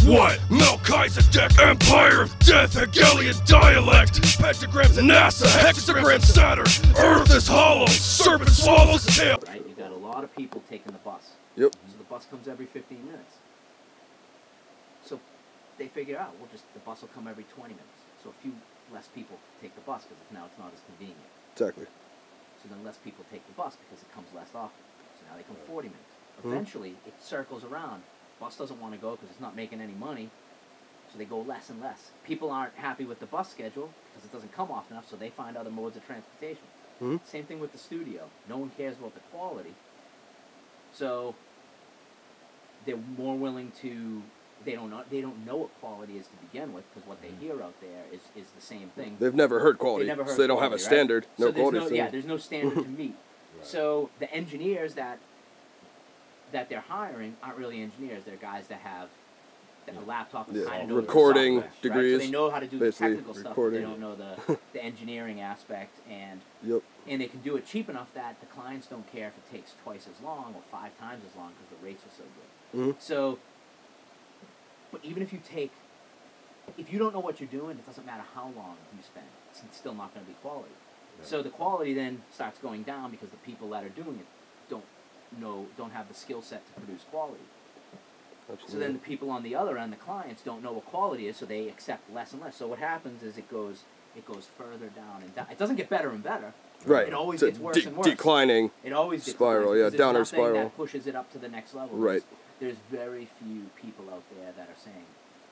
What? Melchizedek, Empire of Death, Hegelian dialect, pentagrams and NASA, hexagram Saturn, Earth is hollow, serpent swallows tail. Right, you got a lot of people taking the bus. Yep. So the bus comes every 15 minutes. So they figure out, well, the bus will come every 20 minutes. So a few less people take the bus because now it's not as convenient. Exactly. So then less people take the bus because it comes less often. So now they come 40 minutes. Eventually, it circles around. Bus doesn't want to go because it's not making any money, so they go less and less. People aren't happy with the bus schedule because it doesn't come often enough, so they find other modes of transportation. Same thing with the studio. No one cares about the quality, so they're more willing to. They don't know what quality is to begin with because what they hear out there is the same thing. They've never heard quality, Never heard so they don't have a standard. Right? No quality. There's no standard to meet. Right. So the engineers that they're hiring aren't really engineers. They're guys that have a laptop and kind of know recording the software, degrees. right? So they know how to do the technical stuff, but they don't know the engineering aspect, and they can do it cheap enough that the clients don't care if it takes twice as long or 5 times as long because the rates are so good. So, but even if you don't know what you're doing, it doesn't matter how long you spend. It's still not going to be quality. Yeah. So the quality then starts going down because the people that are doing it don't have the skill set to produce quality. Absolutely. So then the people on the other end, the clients, don't know what quality is, so they accept less and less. So what happens is it goes further down and down. It doesn't get better and better. Right. It always It's gets worse and worse. Declining. It always gets spiral, worse yeah, because downward there's nothing spiral. that pushes it up to the next level. Right. There's very few people out there that are saying,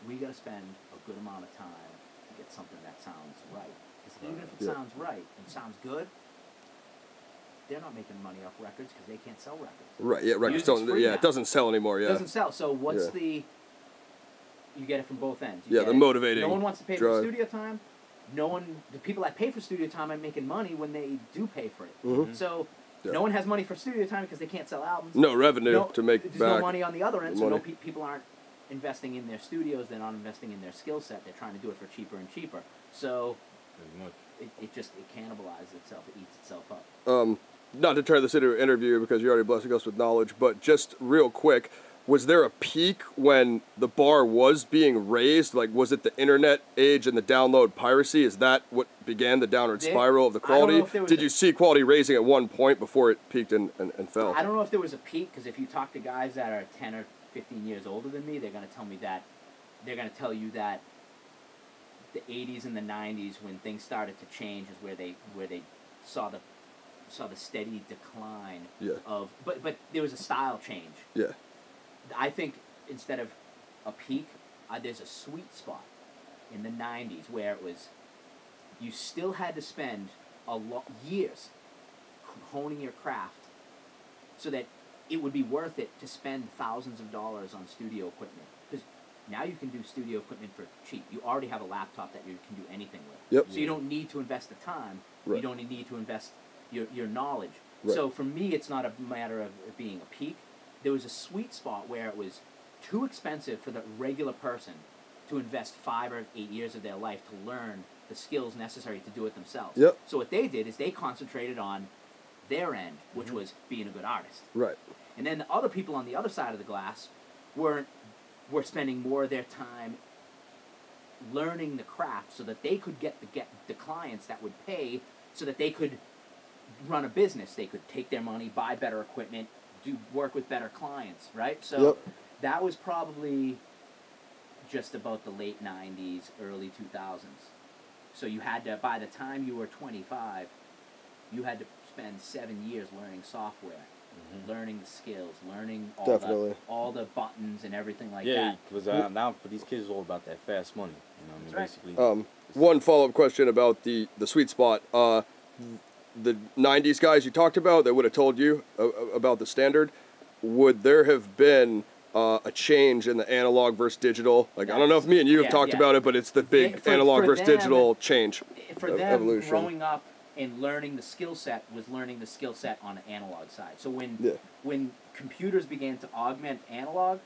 we got to spend a good amount of time to get something that sounds right. Because even if it sounds right and sounds good, they're not making money off records because they can't sell records. Right, yeah, records Music's don't, free yeah, now. it doesn't sell anymore, yeah. It doesn't sell. So what's you get it from both ends. Yeah, the motivating No one wants to pay drive. for studio time. The people that pay for studio time are making money when they do pay for it. So no one has money for studio time because they can't sell albums. No revenue to make there's back. no money on the other end, so people aren't investing in their studios. They're not investing in their skill set. They're trying to do it for cheaper and cheaper. So it cannibalizes itself. It eats itself up. Not to turn this into an interview because you're already blessing us with knowledge, but just real quick, was there a peak when the bar was being raised? Like, was it the internet age and the download piracy? Is that what began the downward spiral of the quality? Did you see quality raising at one point before it peaked and fell? I don't know if there was a peak, because if you talk to guys that are 10 or 15 years older than me, they're going to tell me that, they're going to tell you that the 80s and the 90s, when things started to change, is where they saw the steady decline of, but there was a style change. Yeah. I think instead of a peak, there's a sweet spot in the 90s where it was, you still had to spend years honing your craft so that it would be worth it to spend thousands of dollars on studio equipment. Because now you can do studio equipment for cheap. You already have a laptop that you can do anything with. Yep. So you don't need to invest the time. Right. You don't need to invest your knowledge. Right. So for me, it's not a matter of it being a peak. There was a sweet spot where it was too expensive for the regular person to invest 5 or 8 years of their life to learn the skills necessary to do it themselves. Yep. So what they did is they concentrated on their end, which was being a good artist. Right. And then the other people on the other side of the glass were spending more of their time learning the craft so that they could get the clients that would pay, so that they could run a business. They could take their money, buy better equipment, work with better clients, right? So that was probably just about the late 90s, early 2000s. So you had to, by the time you were 25, you had to spend 7 years learning software, learning the skills, learning all the buttons and everything like that. Yeah, because now for these kids, it's all about that fast money. You know what I mean? Basically. One follow-up question about the sweet spot. The 90s guys you talked about that would have told you about the standard, would there have been a change in the analog versus digital? Like, I don't know if me and you have talked about it, but it's the big analog versus digital change. For them, evolution. Growing up and learning the skill set was learning the skill set on the analog side. So when computers began to augment analog,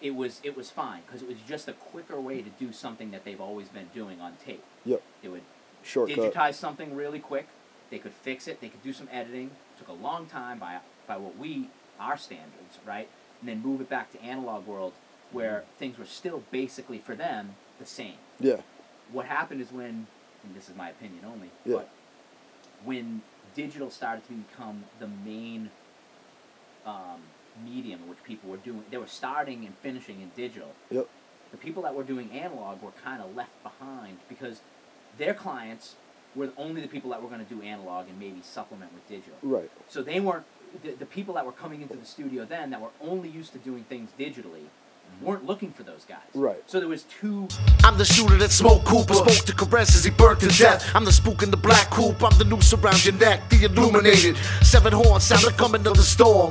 it was fine, because it was just a quicker way to do something that they've always been doing on tape. They would digitize something really quick. They could fix it. They could do some editing. It took a long time by our standards, right? And then move it back to analog world. where things were still basically for them the same. Yeah. What happened is when, and this is my opinion only, Yeah. but when digital started to become the main medium in which people were doing, they were starting and finishing in digital. Yep. The people that were doing analog were kind of left behind because their clients were only the people that were going to do analog and maybe supplement with digital. Right. So they weren't, the people that were coming into the studio then that were only used to doing things digitally weren't looking for those guys. Right. So there was two. I'm the shooter that smoked Cooper, spoke to caress as he burnt to death. I'm the spook in the black coupe, I'm the noose around your neck, the illuminated. 7 horns sound like coming of the storm.